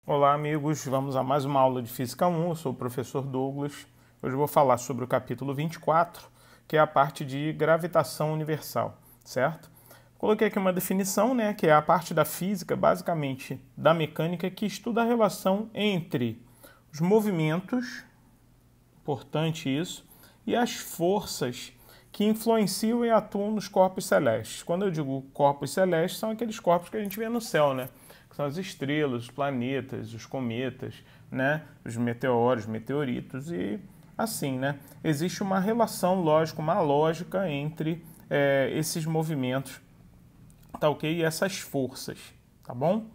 Olá, amigos. Vamos a mais uma aula de Física 1. Eu sou o professor Douglas. Hoje eu vou falar sobre o capítulo 24, que é a parte de gravitação universal, certo? Coloquei aqui uma definição, né, que é a parte da física, basicamente da mecânica, que estuda a relação entre os movimentos, importante isso, e as forças que influenciam e atuam nos corpos celestes. Quando eu digo corpos celestes, são aqueles corpos que a gente vê no céu, né? Que são as estrelas, os planetas, os cometas, né? Os meteoros, meteoritos e assim, né? Existe uma relação lógica, uma lógica entre esses movimentos, tá ok? E essas forças, tá bom?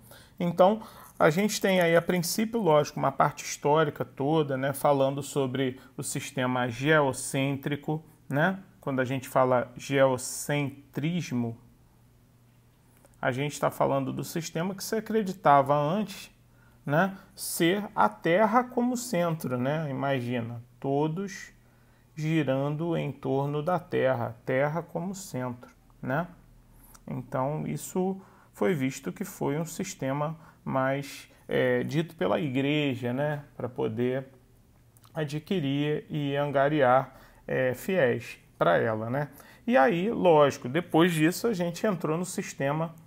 Então, a gente tem aí, a princípio, lógico, uma parte histórica toda, né? Falando sobre o sistema geocêntrico, né? Quando a gente fala geocentrismo, a gente está falando do sistema que se acreditava antes, né, ser a Terra como centro, né? Imagina, todos girando em torno da Terra, Terra como centro, né? Então, isso foi visto que foi um sistema mais dito pela igreja, né, para poder adquirir e angariar fiéis para ela, né? E aí, lógico, depois disso a gente entrou no sistema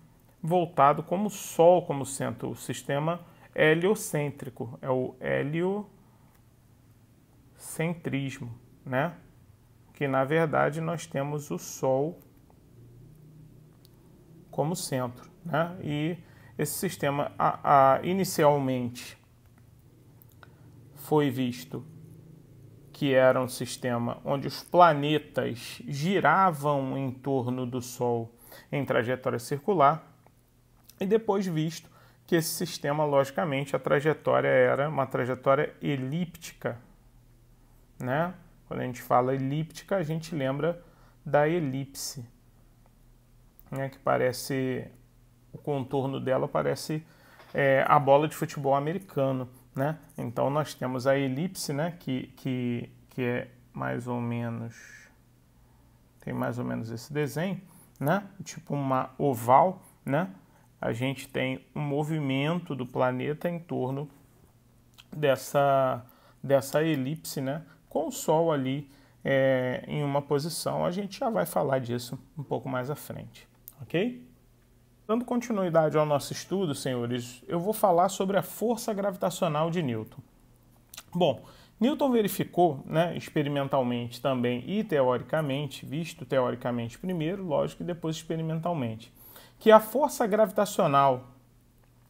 voltado como Sol como centro, o sistema heliocêntrico, é o heliocentrismo, né? Que na verdade nós temos o Sol como centro, né? E esse sistema inicialmente foi visto que era um sistema onde os planetas giravam em torno do Sol em trajetória circular, e depois visto que esse sistema, logicamente, a trajetória era uma trajetória elíptica, né? Quando a gente fala elíptica, a gente lembra da elipse, né? Que parece, o contorno dela parece a bola de futebol americano, né? Então nós temos a elipse, né? Que é mais ou menos, tem mais ou menos esse desenho, né? Tipo uma oval, né? A gente tem um movimento do planeta em torno dessa elipse, né? Com o Sol ali em uma posição. A gente já vai falar disso um pouco mais à frente, ok? Dando continuidade ao nosso estudo, senhores, eu vou falar sobre a força gravitacional de Newton. Bom, Newton verificou, né, experimentalmente também e teoricamente, visto teoricamente primeiro, lógico, e depois experimentalmente, que a força gravitacional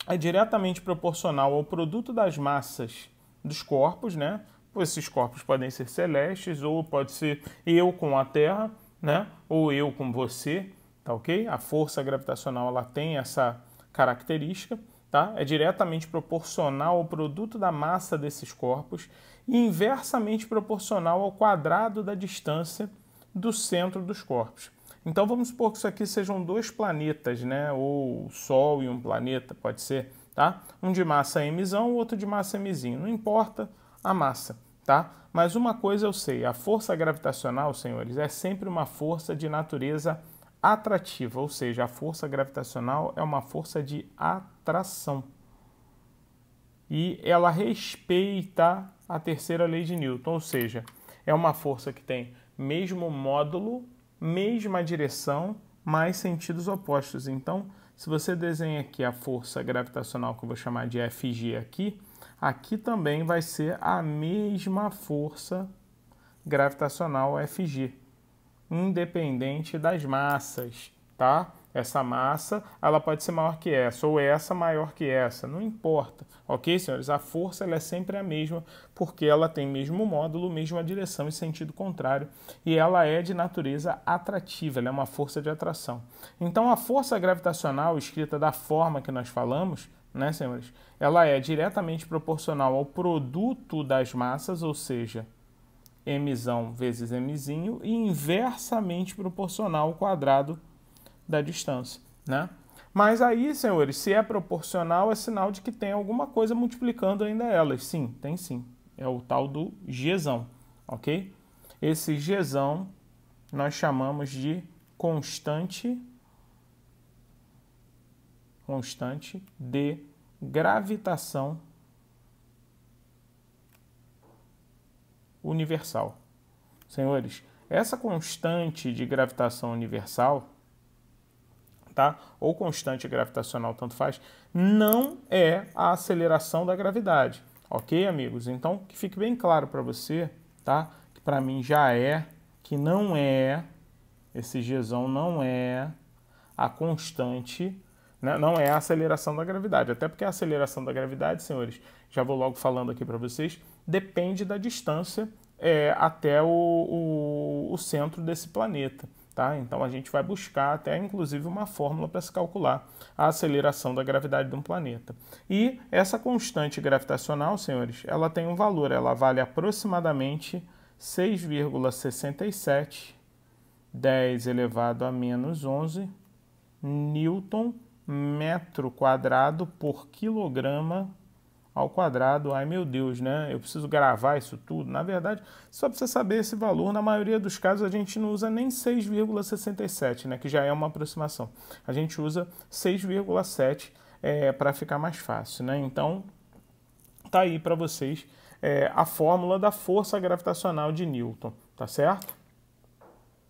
é diretamente proporcional ao produto das massas dos corpos, né? Esses corpos podem ser celestes, ou pode ser eu com a Terra, né? Ou eu com você, tá ok? A força gravitacional, ela tem essa característica, tá? É diretamente proporcional ao produto da massa desses corpos e inversamente proporcional ao quadrado da distância do centro dos corpos. Então vamos supor que isso aqui sejam dois planetas, né? Ou o Sol e um planeta, pode ser, tá? Um de massa mzão, o outro de massa mzinho. Não importa a massa, tá? Mas uma coisa eu sei, a força gravitacional, senhores, é sempre uma força de natureza atrativa, ou seja, a força gravitacional é uma força de atração. E ela respeita a terceira lei de Newton, ou seja, é uma força que tem mesmo módulo, mesma direção, mas sentidos opostos. Então, se você desenha aqui a força gravitacional, que eu vou chamar de Fg aqui, aqui também vai ser a mesma força gravitacional Fg, independente das massas, tá? Essa massa, ela pode ser maior que essa, ou essa maior que essa, não importa, ok, senhores? A força, ela é sempre a mesma, porque ela tem mesmo módulo, mesma direção e sentido contrário, e ela é de natureza atrativa, ela é uma força de atração. Então, a força gravitacional, escrita da forma que nós falamos, né, senhores? Ela é diretamente proporcional ao produto das massas, ou seja, mzão vezes mzinho, e inversamente proporcional ao quadrado da distância, né? Mas aí, senhores, se é proporcional, é sinal de que tem alguma coisa multiplicando ainda elas. Sim, tem sim. É o tal do Gzão, ok? Esse Gzão nós chamamos de constante de gravitação universal. Senhores, essa constante de gravitação universal, tá? Ou constante gravitacional, tanto faz, não é a aceleração da gravidade. Ok, amigos? Então, que fique bem claro para você, tá? Que para mim já é, que não é, esse Gzão não é a constante, né? Não é a aceleração da gravidade. Até porque a aceleração da gravidade, senhores, já vou logo falando aqui para vocês, depende da distância até o centro desse planeta. Tá? Então a gente vai buscar até inclusive uma fórmula para se calcular a aceleração da gravidade de um planeta. E essa constante gravitacional, senhores, ela tem um valor, ela vale aproximadamente 6,67 10 elevado a menos 11 Newton metro quadrado por quilograma ao quadrado. Ai meu Deus, né? Eu preciso gravar isso tudo. Na verdade, só para você saber esse valor, na maioria dos casos a gente não usa nem 6,67, né? Que já é uma aproximação. A gente usa 6,7 para ficar mais fácil, né? Então, tá aí para vocês a fórmula da força gravitacional de Newton, tá certo?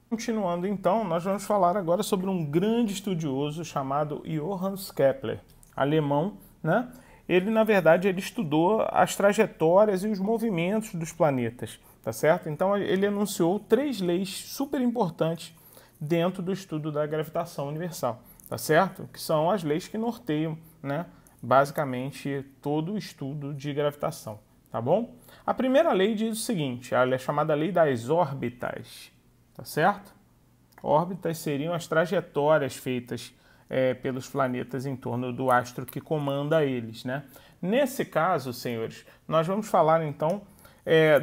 Continuando então, nós vamos falar agora sobre um grande estudioso chamado Johannes Kepler, alemão, né? Ele, na verdade, ele estudou as trajetórias e os movimentos dos planetas, tá certo? Então, ele enunciou 3 leis super importantes dentro do estudo da gravitação universal, tá certo? Que são as leis que norteiam, né, basicamente todo o estudo de gravitação, tá bom? A primeira lei diz o seguinte, ela é chamada lei das órbitas, tá certo? Órbitas seriam as trajetórias feitas pelos planetas em torno do astro que comanda eles, né? Nesse caso, senhores, nós vamos falar então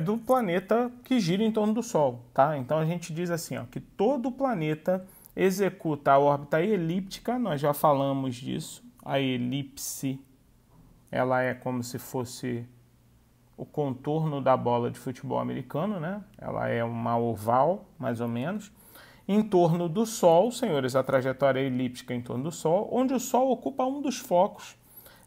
do planeta que gira em torno do Sol, tá? Então a gente diz assim, ó, que todo planeta executa a órbita elíptica, nós já falamos disso, a elipse, ela é como se fosse o contorno da bola de futebol americano, né? Ela é uma oval, mais ou menos, em torno do Sol, senhores, a trajetória elíptica em torno do Sol, onde o Sol ocupa um dos focos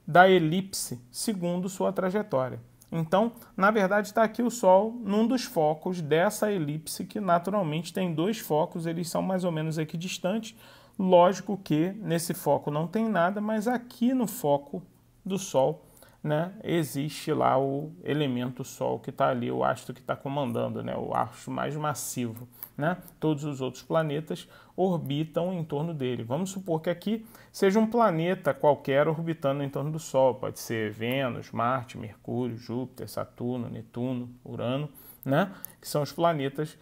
da elipse, segundo sua trajetória. Então, na verdade, está aqui o Sol num dos focos dessa elipse, que naturalmente tem 2 focos, eles são mais ou menos equidistantes. Lógico que nesse foco não tem nada, mas aqui no foco do Sol, né, existe lá o elemento Sol que está ali, o astro que está comandando, né, o astro mais massivo. Né? Todos os outros planetas orbitam em torno dele. Vamos supor que aqui seja um planeta qualquer orbitando em torno do Sol. Pode ser Vênus, Marte, Mercúrio, Júpiter, Saturno, Netuno, Urano, né? Que são os planetas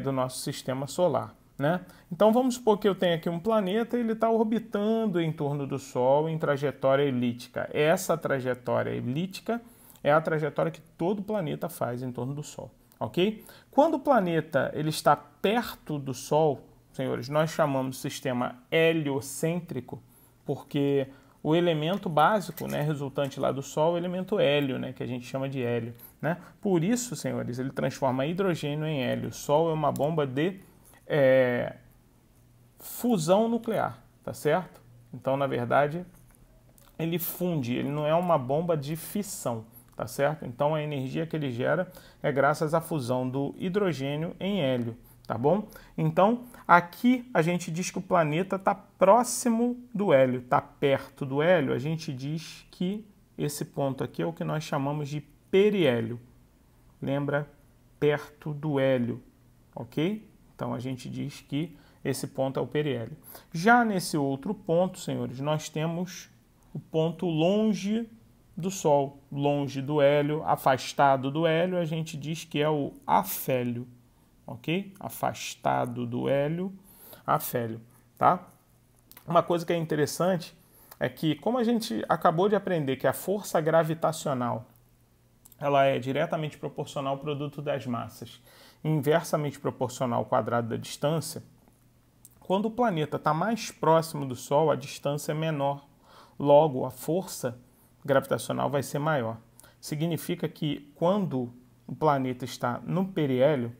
do nosso sistema solar. Né? Então vamos supor que eu tenho aqui um planeta e ele está orbitando em torno do Sol em trajetória elíptica. Essa trajetória elíptica é a trajetória que todo planeta faz em torno do Sol. Ok? Quando o planeta ele está perto do Sol, senhores, nós chamamos de sistema heliocêntrico, porque o elemento básico, né, resultante lá do Sol, é o elemento hélio, né, que a gente chama de hélio. Né? Por isso, senhores, ele transforma hidrogênio em hélio. O Sol é uma bomba de fusão nuclear, tá certo? Então, na verdade, ele funde, ele não é uma bomba de fissão. Tá certo? Então a energia que ele gera é graças à fusão do hidrogênio em hélio, tá bom? Então aqui a gente diz que o planeta está próximo do hélio, está perto do hélio, a gente diz que esse ponto aqui é o que nós chamamos de periélio. Lembra? Perto do hélio, ok? Então a gente diz que esse ponto é o periélio. Já nesse outro ponto, senhores, nós temos o ponto longe do Sol, longe do hélio, afastado do hélio, a gente diz que é o afélio, ok? Afastado do hélio, afélio, tá? Uma coisa que é interessante é que, como a gente acabou de aprender que a força gravitacional ela é diretamente proporcional ao produto das massas, inversamente proporcional ao quadrado da distância, quando o planeta está mais próximo do Sol, a distância é menor, logo a força gravitacional vai ser maior. Significa que quando o planeta está no periélio,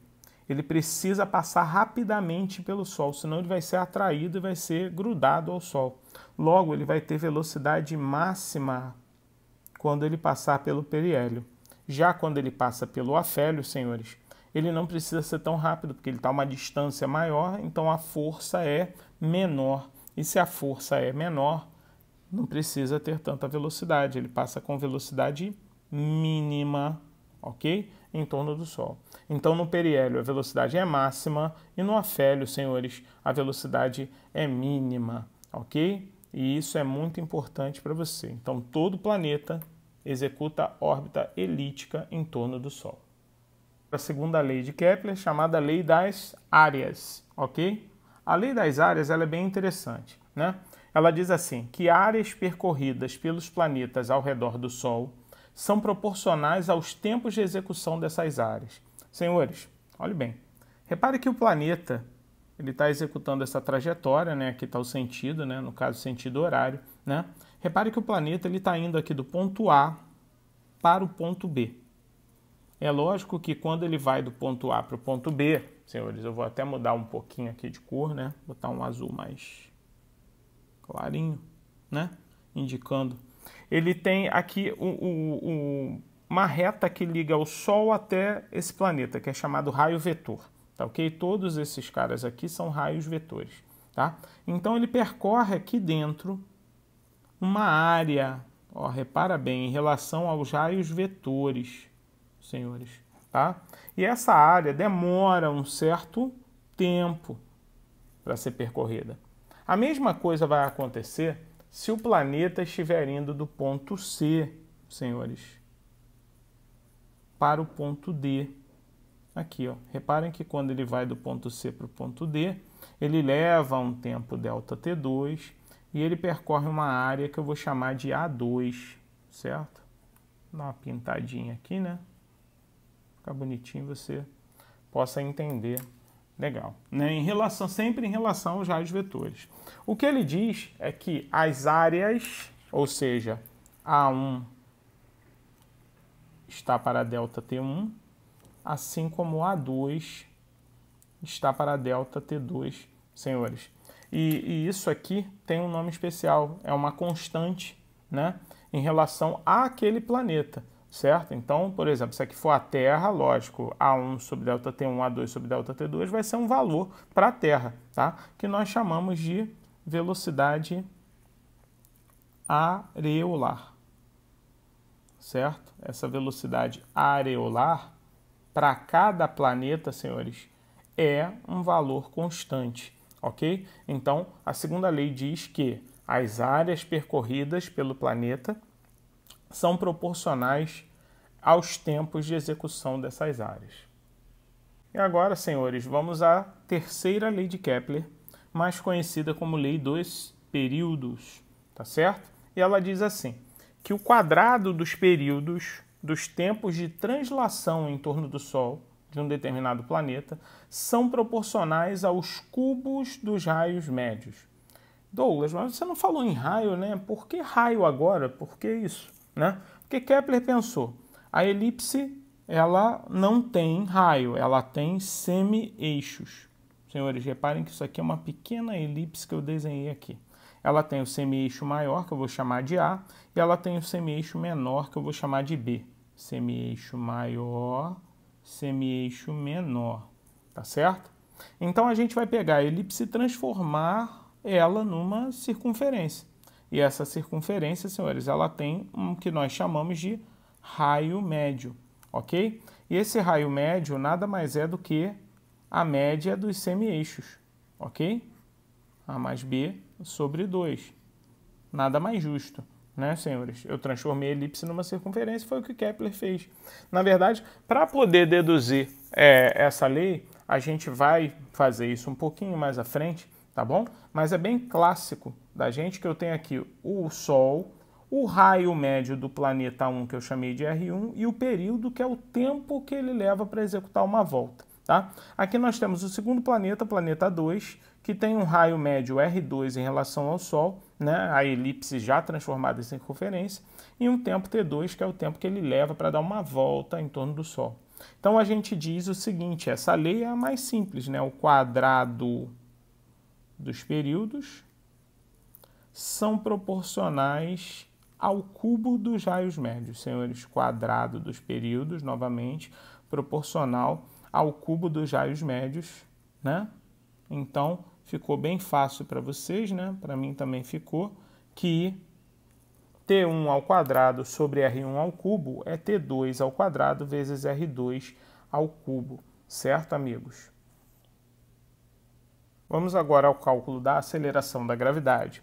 ele precisa passar rapidamente pelo Sol, senão ele vai ser atraído e vai ser grudado ao Sol. Logo, ele vai ter velocidade máxima quando ele passar pelo periélio. Já quando ele passa pelo afélio, senhores, ele não precisa ser tão rápido, porque ele está a uma distância maior, então a força é menor. E se a força é menor, não precisa ter tanta velocidade, ele passa com velocidade mínima, ok? Em torno do Sol. Então, no periélio, a velocidade é máxima e no afélio, senhores, a velocidade é mínima, ok? E isso é muito importante para você. Então, todo planeta executa órbita elíptica em torno do Sol. A segunda lei de Kepler, chamada lei das áreas, ok? A lei das áreas ela é bem interessante, né? Ela diz assim, que áreas percorridas pelos planetas ao redor do Sol são proporcionais aos tempos de execução dessas áreas. Senhores, olhe bem, repare que o planeta ele está executando essa trajetória, né? Aqui está o sentido, né? No caso, sentido horário, né? Repare que o planeta está indo aqui do ponto A para o ponto B. É lógico que quando ele vai do ponto A para o ponto B, senhores, eu vou até mudar um pouquinho aqui de cor, né? Botar um azul mais clarinho, né? Indicando. Ele tem aqui uma reta que liga o Sol até esse planeta, que é chamado raio vetor, tá ok? Todos esses caras aqui são raios vetores, tá? Então ele percorre aqui dentro uma área, ó, repara bem, em relação aos raios vetores, senhores, tá? E essa área demora um certo tempo para ser percorrida. A mesma coisa vai acontecer se o planeta estiver indo do ponto C, senhores, para o ponto D. Aqui, ó, reparem que quando ele vai do ponto C para o ponto D, ele leva um tempo ΔT2 e ele percorre uma área que eu vou chamar de A2, certo? Dá uma pintadinha aqui, né? Fica bonitinho, você possa entender. Legal. Né? Sempre em relação aos raios vetores. O que ele diz é que as áreas, ou seja, A1 está para ΔT1, assim como A2 está para ΔT2, senhores. E isso aqui tem um nome especial, é uma constante, né, em relação àquele planeta. Certo? Então, por exemplo, se aqui for a Terra, lógico, A1 sobre ΔT1, A2 sobre ΔT2 vai ser um valor para a Terra, tá? Que nós chamamos de velocidade areolar, certo? Essa velocidade areolar, para cada planeta, senhores, é um valor constante, ok? Então, a segunda lei diz que as áreas percorridas pelo planeta são proporcionais aos tempos de execução dessas áreas. E agora, senhores, vamos à terceira lei de Kepler, mais conhecida como lei dos períodos, tá certo? E ela diz assim, que o quadrado dos períodos dos tempos de translação em torno do Sol de um determinado planeta são proporcionais aos cubos dos raios médios. Douglas, mas você não falou em raio, né? Por que raio agora? Por que isso? Né? Porque Kepler pensou, a elipse ela não tem raio, ela tem semi-eixos. Senhores, reparem que isso aqui é uma pequena elipse que eu desenhei aqui. Ela tem o semi-eixo maior, que eu vou chamar de A, e ela tem o semi-eixo menor, que eu vou chamar de B. Semi-eixo maior, semi-eixo menor, tá certo? Então a gente vai pegar a elipse e transformar ela numa circunferência. E essa circunferência, senhores, ela tem um que nós chamamos de raio médio, ok? E esse raio médio nada mais é do que a média dos semi-eixos, ok? A mais B sobre 2. Nada mais justo, né, senhores? Eu transformei a elipse numa circunferência, foi o que Kepler fez. Na verdade, para poder deduzir essa lei, a gente vai fazer isso um pouquinho mais à frente, tá bom? Mas é bem clássico da gente que eu tenho aqui o Sol, o raio médio do planeta 1, que eu chamei de R1, e o período, que é o tempo que ele leva para executar uma volta, tá? Aqui nós temos o segundo planeta, planeta 2, que tem um raio médio R2 em relação ao Sol, né? A elipse já transformada em circunferência, e um tempo T2, que é o tempo que ele leva para dar uma volta em torno do Sol. Então a gente diz o seguinte, essa lei é a mais simples, né? O quadrado dos períodos são proporcionais ao cubo dos raios médios, senhores. Quadrado dos períodos, novamente, proporcional ao cubo dos raios médios, né? Então, ficou bem fácil para vocês, né? Para mim também ficou, que T1 ao quadrado sobre R1 ao cubo é T2 ao quadrado vezes R2 ao cubo. Certo, amigos? Vamos agora ao cálculo da aceleração da gravidade.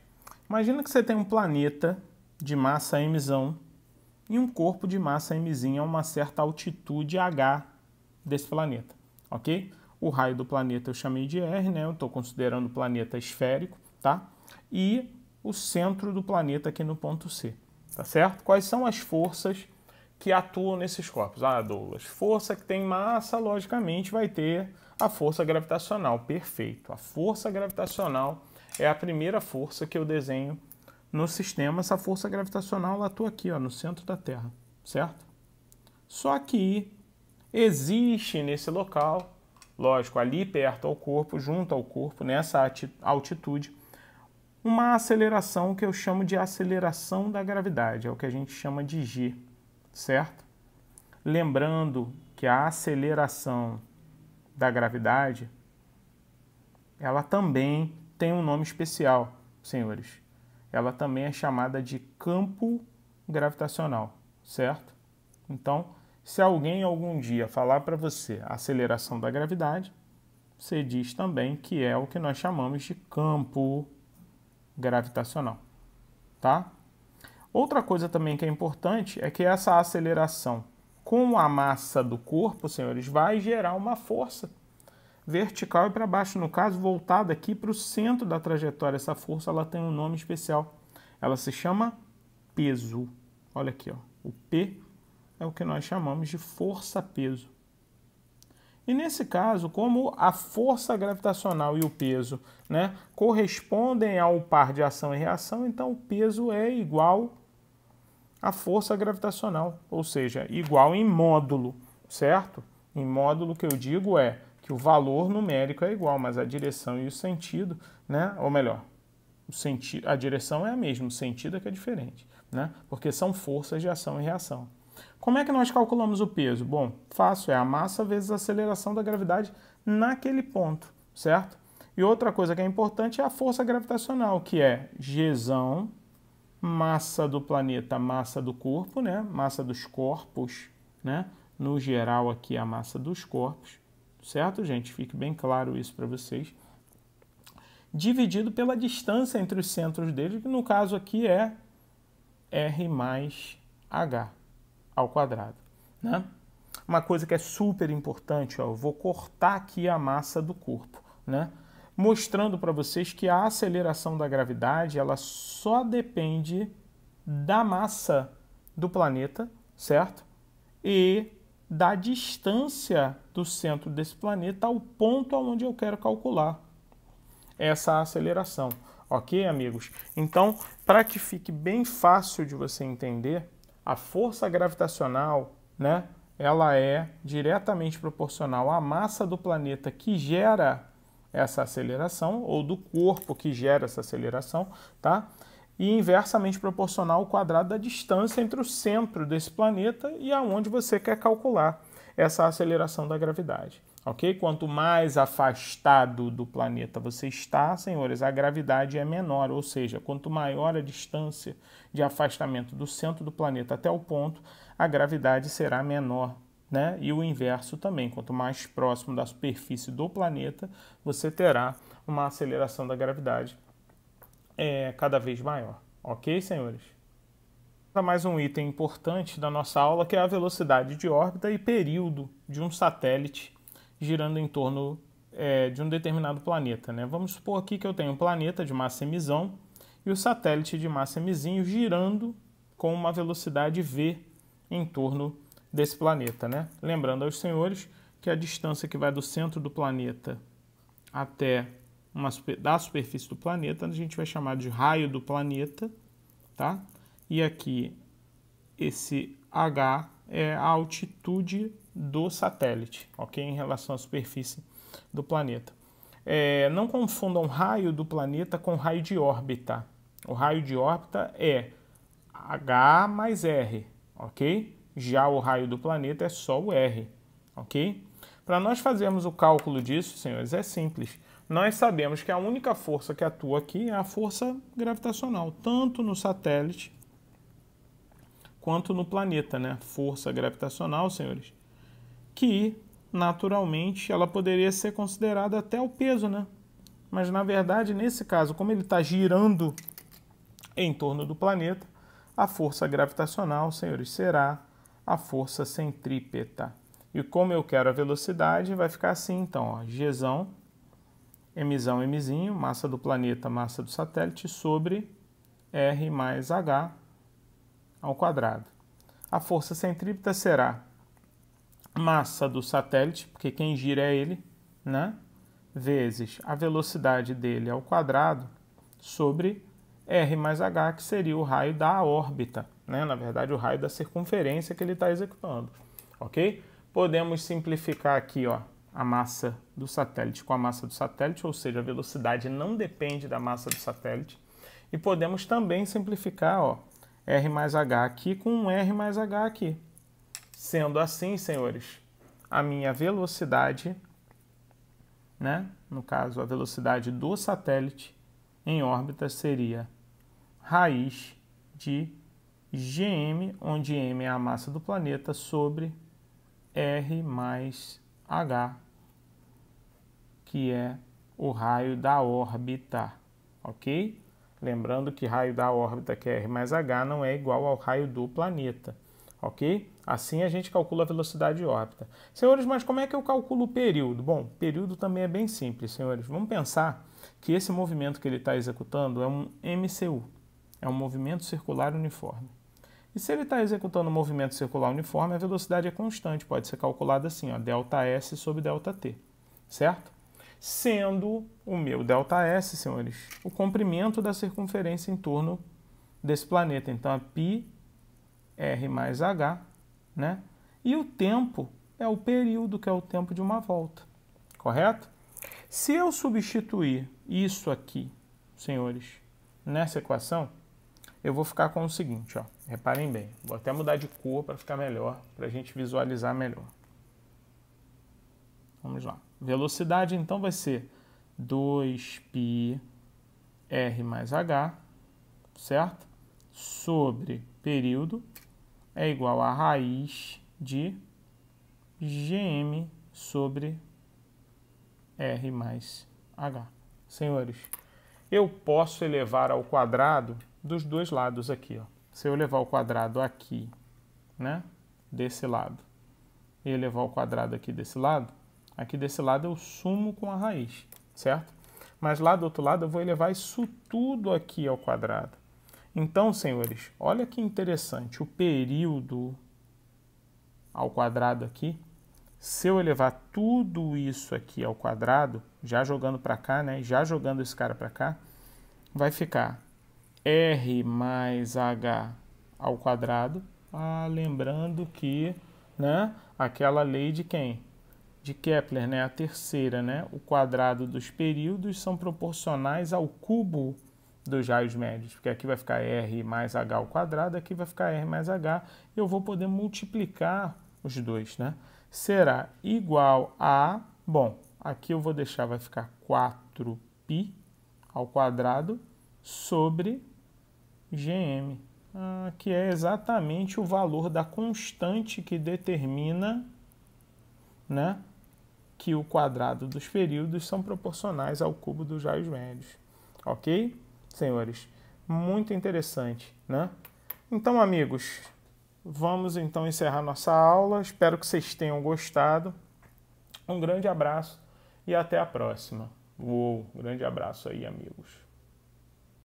Imagina que você tem um planeta de massa mzão e um corpo de massa mzinha a uma certa altitude h desse planeta, ok? O raio do planeta eu chamei de R, né? Eu estou considerando o planeta esférico, tá? E o centro do planeta aqui no ponto C, tá certo? Quais são as forças que atuam nesses corpos? Ah, Douglas, força que tem massa, logicamente, vai ter a força gravitacional. Perfeito. A força gravitacional é a primeira força que eu desenho no sistema. Essa força gravitacional ela atua aqui, ó, no centro da Terra, certo? Só que existe nesse local, lógico, ali perto ao corpo, junto ao corpo, nessa altitude, uma aceleração que eu chamo de aceleração da gravidade, é o que a gente chama de G, certo? Lembrando que a aceleração da gravidade, ela também tem um nome especial, senhores. Ela também é chamada de campo gravitacional, certo? Então, se alguém algum dia falar para você a aceleração da gravidade, você diz também que é o que nós chamamos de campo gravitacional, tá? Outra coisa também que é importante é que essa aceleração com a massa do corpo, senhores, vai gerar uma força vertical e para baixo, no caso, voltada aqui para o centro da trajetória. Essa força ela tem um nome especial. Ela se chama peso. Olha aqui, ó. O P é o que nós chamamos de força-peso. E nesse caso, como a força gravitacional e o peso, né, correspondem ao par de ação e reação, então o peso é igual à força gravitacional, ou seja, igual em módulo, certo? Em módulo que eu digo é que o valor numérico é igual, mas a direção e o sentido, né, ou melhor, a direção é a mesma, o sentido é que é diferente, né? Porque são forças de ação e reação. Como é que nós calculamos o peso? Bom, fácil, é a massa vezes a aceleração da gravidade naquele ponto, certo? E outra coisa que é importante é a força gravitacional, que é Gzão, massa do planeta, massa do corpo, né? Massa dos corpos, né? No geral aqui a massa dos corpos, certo, gente? Fique bem claro isso para vocês. Dividido pela distância entre os centros deles, que no caso aqui é R mais H ao quadrado, né? Uma coisa que é super importante, ó, eu vou cortar aqui a massa do corpo, né? Mostrando para vocês que a aceleração da gravidade ela só depende da massa do planeta, certo? E da distância do centro desse planeta ao ponto onde eu quero calcular essa aceleração. Ok, amigos? Então, para que fique bem fácil de você entender, a força gravitacional, né, ela é diretamente proporcional à massa do planeta que gera essa aceleração, ou do corpo que gera essa aceleração, tá? E inversamente proporcional ao quadrado da distância entre o centro desse planeta e aonde você quer calcular essa aceleração da gravidade, ok? Quanto mais afastado do planeta você está, senhores, a gravidade é menor, ou seja, quanto maior a distância de afastamento do centro do planeta até o ponto, a gravidade será menor, né? E o inverso também, quanto mais próximo da superfície do planeta, você terá uma aceleração da gravidade cada vez maior, ok, senhores? Mais um item importante da nossa aula, que é a velocidade de órbita e período de um satélite girando em torno de um determinado planeta, né? Vamos supor aqui que eu tenho um planeta de massa mzão e o satélite de massa mzinho girando com uma velocidade v em torno desse planeta, né? Lembrando aos senhores que a distância que vai do centro do planeta até da superfície do planeta a gente vai chamar de raio do planeta, tá? E aqui, esse H é a altitude do satélite, ok? Em relação à superfície do planeta. Não confundam raio do planeta com raio de órbita. O raio de órbita é H mais R, ok? Já o raio do planeta é só o R, ok? Para nós fazermos o cálculo disso, senhores, é simples. Nós sabemos que a única força que atua aqui é a força gravitacional, tanto no satélite quanto no planeta, né? Força gravitacional, senhores, que naturalmente ela poderia ser considerada até o peso, né? Mas na verdade, nesse caso, como ele está girando em torno do planeta, a força gravitacional, senhores, será a força centrípeta. E como eu quero a velocidade, vai ficar assim, então, ó, Gzão, Mzão, Mzinho, massa do planeta, massa do satélite, sobre R mais H ao quadrado. A força centrípeta será massa do satélite, porque quem gira é ele, né? Vezes a velocidade dele ao quadrado, sobre R mais H, que seria o raio da órbita, né? Na verdade, o raio da circunferência que ele está executando, ok? Podemos simplificar aqui, ó, a massa do satélite com a massa do satélite, ou seja, a velocidade não depende da massa do satélite. E podemos também simplificar, ó, R mais H aqui com um R mais H aqui. Sendo assim, senhores, a minha velocidade, né, no caso, a velocidade do satélite em órbita seria raiz de Gm, onde m é a massa do planeta, sobre R mais H, que é o raio da órbita, ok? Lembrando que raio da órbita, que é R mais H, não é igual ao raio do planeta, ok? Assim a gente calcula a velocidade de órbita. Senhores, mas como é que eu calculo o período? Bom, período também é bem simples, senhores. Vamos pensar que esse movimento que ele está executando é um MCU, é um movimento circular uniforme. E se ele está executando um movimento circular uniforme, a velocidade é constante, pode ser calculada assim, ó, ΔS sobre ΔT, certo? Sendo o meu ΔS, senhores, o comprimento da circunferência em torno desse planeta. Então, é π R mais H, né? E o tempo é o período, que é o tempo de uma volta, correto? Se eu substituir isso aqui, senhores, nessa equação, eu vou ficar com o seguinte, ó. Reparem bem, vou até mudar de cor para ficar melhor, para a gente visualizar melhor. Vamos lá. Velocidade, então, vai ser 2πr mais h, certo? Sobre período é igual a raiz de Gm sobre R mais H. Senhores, eu posso elevar ao quadrado dos dois lados aqui, ó. Se eu levar o quadrado aqui, né, desse lado, e elevar ao quadrado aqui desse lado eu sumo com a raiz, certo? Mas lá do outro lado eu vou elevar isso tudo aqui ao quadrado. Então, senhores, olha que interessante, o período ao quadrado aqui, se eu elevar tudo isso aqui ao quadrado, já jogando para cá, né, já jogando esse cara para cá, vai ficar R mais H ao quadrado, lembrando que, né, aquela lei de quem? De Kepler, né, a terceira, né, o quadrado dos períodos são proporcionais ao cubo dos raios médios, porque aqui vai ficar R mais H ao quadrado, aqui vai ficar R mais H, eu vou poder multiplicar os dois, né, será igual a, bom, aqui eu vou deixar, vai ficar 4π ao quadrado sobre Gm, que é exatamente o valor da constante que determina, né, que o quadrado dos períodos são proporcionais ao cubo dos raios médios. Ok, senhores? Muito interessante, né? Então, amigos, vamos então encerrar nossa aula. Espero que vocês tenham gostado. Um grande abraço e até a próxima. Grande abraço aí, amigos.